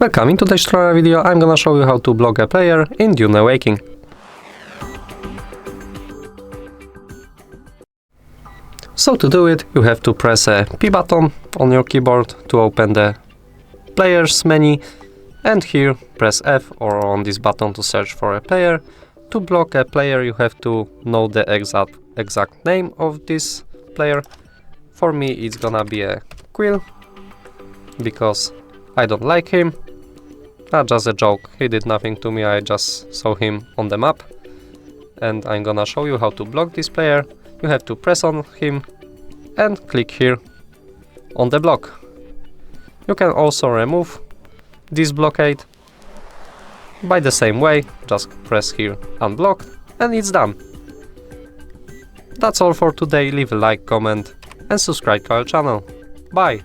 Welcome, in today's tutorial video I'm gonna show you how to block a player in Dune Awakening. So to do it, you have to press a P button on your keyboard to open the players menu, and here press F or on this button to search for a player. To block a player you have to know the exact name of this player. For me it's gonna be a Quill, because I don't like him. Just a joke, he did nothing to me, I just saw him on the map. And I'm gonna show you how to block this player. You have to press on him and click here on the block. You can also remove this blockade by the same way, just press here unblock and it's done. That's all for today, leave a like, comment and subscribe to our channel. Bye!